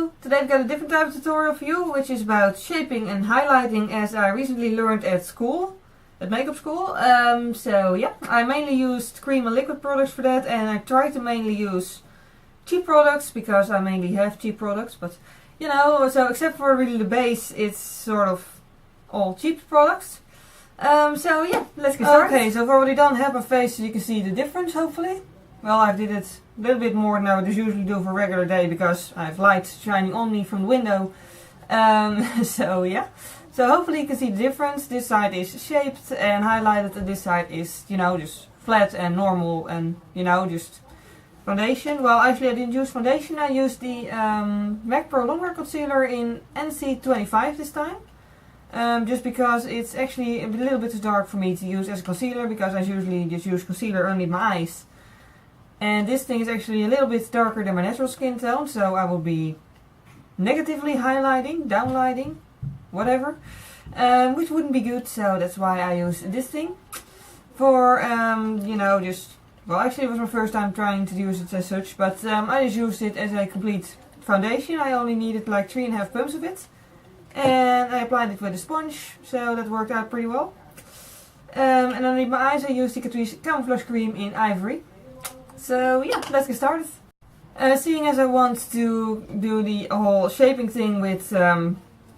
Hello! Today I've got a different type of tutorial for you, which is about shaping and highlighting, as I recently learned at school, at makeup school. So yeah, I mainly used cream and liquid products for that, and I try to mainly use cheap products because I mainly have cheap products, but you know, so except for really the base, it's sort of all cheap products. So yeah, let's get started. Okay, so I've already done half my face so you can see the difference, hopefully. Well, I did it a little bit more than I would usually do for a regular day because I have light shining on me from the window. So yeah, so hopefully you can see the difference. This side is shaped and highlighted, and this side is, you know, just flat and normal and, you know, just foundation. Well, actually I didn't use foundation, I used the MAC Pro Longwear Concealer in NC25 this time. Just because it's actually a little bit too dark for me to use as a concealer, because I usually just use concealer underneath my eyes. And this thing is actually a little bit darker than my natural skin tone, so I will be negatively highlighting, downlighting, whatever, which wouldn't be good, so that's why I use this thing. For, you know, just, well, actually it was my first time trying to use it as such, but I just used it as a complete foundation. I only needed like 3.5 pumps of it. And I applied it with a sponge, so that worked out pretty well. And underneath my eyes I used the Catrice Camouflage Cream in Ivory. So yeah, let's get started. Seeing as I want to do the whole shaping thing with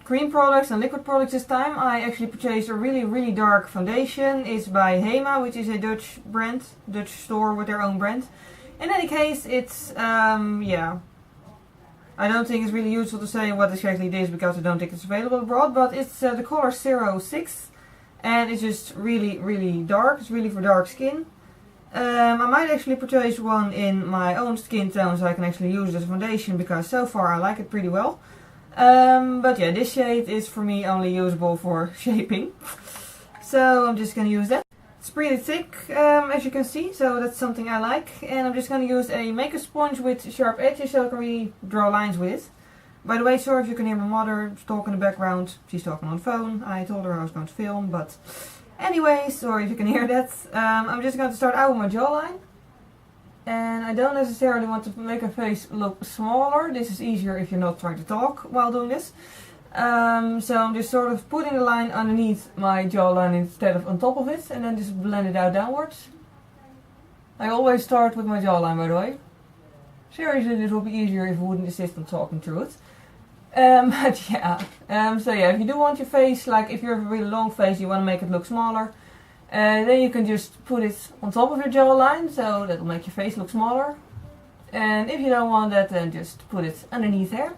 cream products and liquid products this time, I actually purchased a really dark foundation. It's by Hema, which is a Dutch brand, Dutch store with their own brand. In any case, it's, yeah, I don't think it's really useful to say what exactly it is because I don't think it's available abroad, but it's the color 06 and it's just really dark. It's really for dark skin. I might actually purchase one in my own skin tone so I can actually use it as a foundation, because so far I like it pretty well. But yeah, this shade is for me only usable for shaping. So I'm just going to use that. It's pretty thick, as you can see, so that's something I like. And I'm just going to use a makeup sponge with sharp edges so I can really draw lines with it. By the way, sorry if you can hear my mother talk in the background. She's talking on the phone. I told her I was going to film, but anyway, sorry if you can hear that. I'm just going to start out with my jawline. And I don't necessarily want to make her face look smaller. This is easier if you're not trying to talk while doing this. So I'm just sort of putting the line underneath my jawline instead of on top of it, and then just blend it out downwards. I always start with my jawline, by the way. Seriously, this would be easier if I wouldn't insist on talking through it. But yeah, so yeah, if you do want your face, like if you have a really long face, you want to make it look smaller, then you can just put it on top of your jawline, so that will make your face look smaller. And if you don't want that, then just put it underneath there.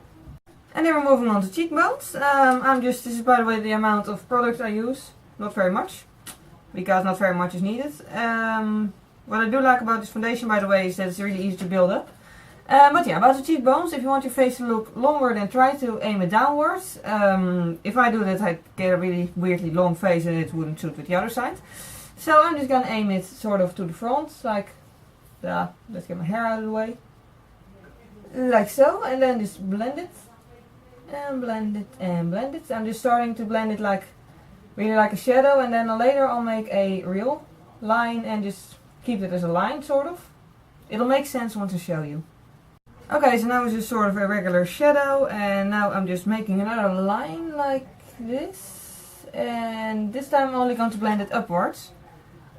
And then we're moving on to cheekbones. This is by the way the amount of product I use, not very much, because not very much is needed. What I do like about this foundation, by the way, is that it's really easy to build up. But yeah, about the cheekbones, if you want your face to look longer, then try to aim it downwards. If I do that, I get a really weirdly long face and it wouldn't suit with the other side. So I'm just gonna aim it sort of to the front, like, let's get my hair out of the way. Like so, and then just blend it. And blend it and blend it. I'm just starting to blend it like, really like a shadow, and then later I'll make a real line and just keep it as a line, sort of. It'll make sense once I show you. Okay, so now it's just sort of a regular shadow, and now I'm just making another line like this, and this time I'm only going to blend it upwards.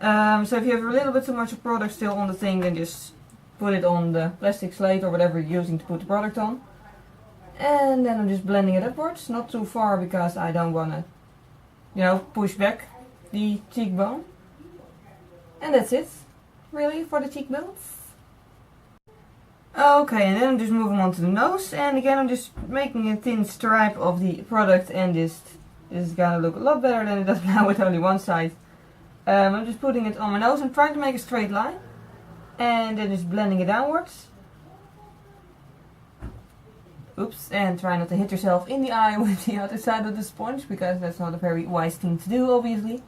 So if you have a little bit too much of product still on the thing, then just put it on the plastic slate or whatever you're using to put the product on. And then I'm just blending it upwards, not too far because I don't want to, you know, push back the cheekbone. And that's it, really, for the cheekbones. Okay, and then I'm just moving on to the nose, and again I'm just making a thin stripe of the product, and this is gonna look a lot better than it does now with only one side. I'm just putting it on my nose and trying to make a straight line, and then just blending it downwards. Oops, and try not to hit yourself in the eye with the other side of the sponge, because that's not a very wise thing to do, obviously.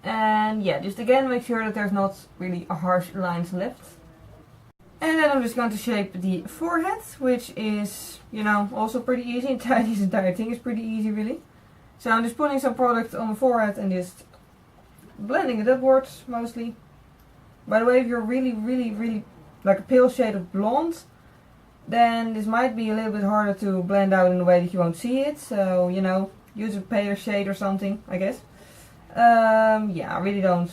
And yeah, just again make sure that there's not really harsh lines left. And then I'm just going to shape the forehead, which is, you know, also pretty easy. This entire thing is pretty easy, really. So I'm just putting some product on the forehead and just blending it upwards, mostly. By the way, if you're really like a pale shade of blonde, then this might be a little bit harder to blend out in a way that you won't see it. So, you know, use a paler shade or something, I guess. Yeah, I really don't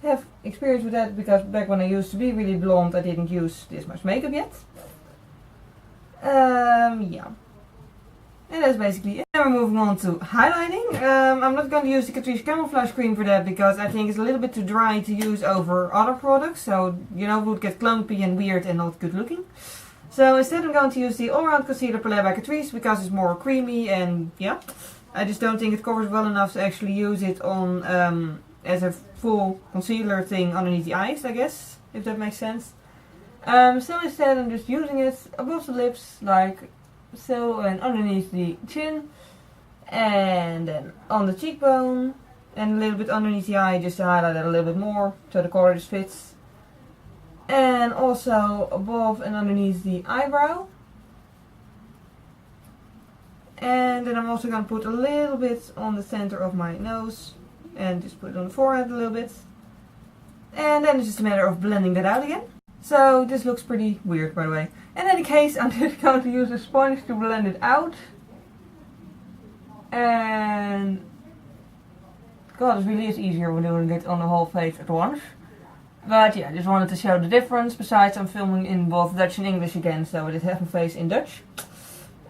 have experience with that because back when I used to be really blonde, I didn't use this much makeup yet. Yeah. And that's basically it. Then we're moving on to highlighting. I'm not going to use the Catrice Camouflage Cream for that because I think it's a little bit too dry to use over other products. So, you know, it would get clumpy and weird and not good looking. So instead I'm going to use the All Round Concealer Palette by Catrice because it's more creamy and yeah. I just don't think it covers well enough to actually use it on as a full concealer thing underneath the eyes, I guess, if that makes sense. So instead I'm just using it above the lips like so, and underneath the chin, and then on the cheekbone, and a little bit underneath the eye just to highlight it a little bit more so the color just fits. And also above and underneath the eyebrow. And then I'm also going to put a little bit on the center of my nose and just put it on the forehead a little bit. And then it's just a matter of blending that out again. So this looks pretty weird, by the way. In any case, I'm just going to use a sponge to blend it out. And God, it really is easier when doing it on the whole face at once. But yeah, I just wanted to show the difference. Besides, I'm filming in both Dutch and English again, so I did have my face in Dutch.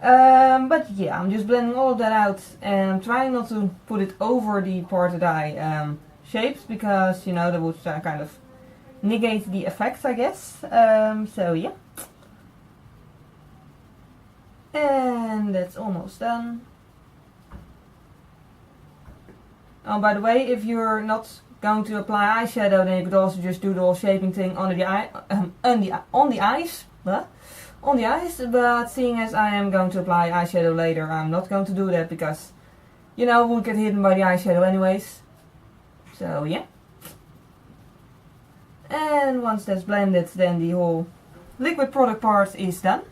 But yeah, I'm just blending all of that out, and I'm trying not to put it over the part that I shaped, because, you know, that would kind of negate the effect, I guess. So yeah. And that's almost done. Oh, by the way, if you're not going to apply eyeshadow, then you could also just do the whole shaping thing under the eye, on the eyes. On the eyes, but seeing as I am going to apply eyeshadow later, I'm not going to do that because, you know, it will get hidden by the eyeshadow anyways. So yeah. And once that's blended, then the whole liquid product part is done.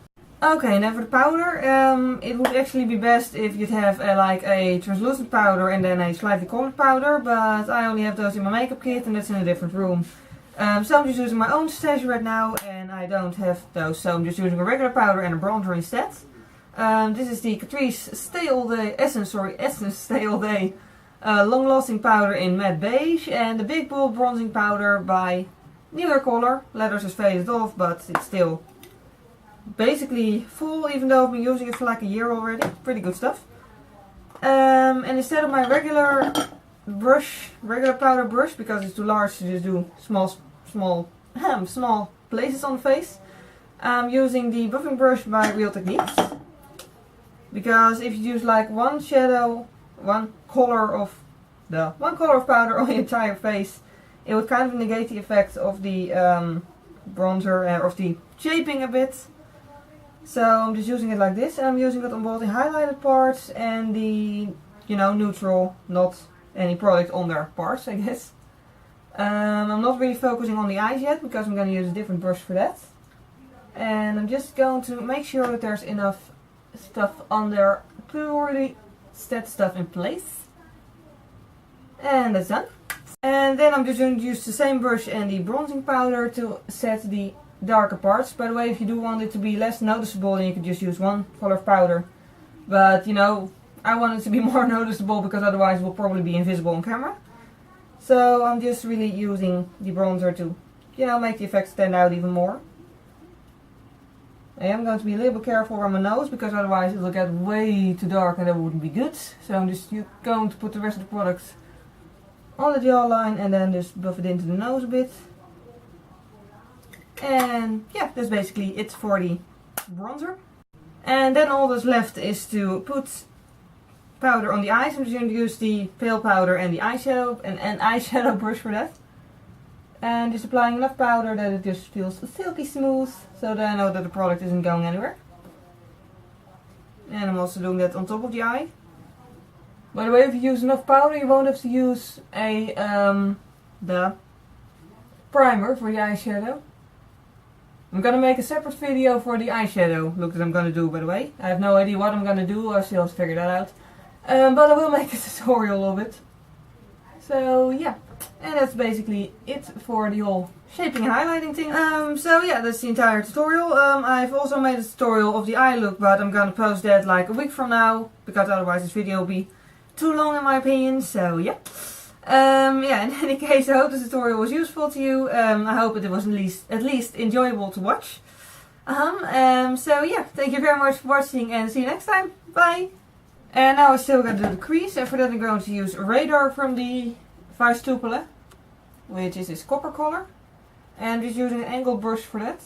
Okay, now for the powder, it would actually be best if you'd have like a translucent powder and then a slightly colored powder, but I only have those in my makeup kit and that's in a different room. So I'm just using my own stash right now and I don't have those, so I'm just using a regular powder and a bronzer instead. This is the Catrice Essence Stay All Day Long Lasting Powder in Matte Beige, and the Big Bold Bronzing Powder by New Hair Color. Letters is faded off, but it's still basically full, even though I've been using it for like a year already. Pretty good stuff. And instead of my regular powder brush, because it's too large to just do small places on the face, I'm using the buffing brush by Real Techniques. Because if you use like one color of powder on the entire face, it would kind of negate the effect of the bronzer, of the shaping a bit. So I'm just using it like this, and I'm using it on both the highlighted parts and the, you know, neutral, not any product on their parts, I guess. I'm not really focusing on the eyes yet because I'm going to use a different brush for that. And I'm just going to make sure that there's enough stuff on there to really set stuff in place. And that's done. And then I'm just going to use the same brush and the bronzing powder to set the darker parts. By the way, if you do want it to be less noticeable, then you could just use one color of powder. But, you know, I want it to be more noticeable because otherwise it will probably be invisible on camera. So I'm just really using the bronzer to, you know, make the effect stand out even more. I am going to be a little bit careful around my nose because otherwise it will get way too dark and that wouldn't be good. So I'm just going to put the rest of the products on the jawline and then just buff it into the nose a bit. And yeah, that's basically it for the bronzer. And then all that's left is to put powder on the eyes. I'm just going to use the pale powder and the eyeshadow and an eyeshadow brush for that. And just applying enough powder that it just feels silky smooth, so that I know that the product isn't going anywhere. And I'm also doing that on top of the eye. By the way, if you use enough powder, you won't have to use the primer for the eyeshadow. I'm gonna make a separate video for the eyeshadow look that I'm gonna do, by the way. I have no idea what I'm gonna do, I still have to figure that out. But I will make a tutorial of it. So yeah. And that's basically it for the whole shaping and highlighting thing. So yeah, that's the entire tutorial. I've also made a tutorial of the eye look, but I'm gonna post that like a week from now, because otherwise this video will be too long in my opinion. So yeah. Yeah, in any case, I hope this tutorial was useful to you. I hope it was at least enjoyable to watch. So yeah, thank you very much for watching and see you next time. Bye! And now I'm still going to do the crease, and for that I'm going to use Radar from the Vice Tupele, which is this copper color. And just using an angled brush for that.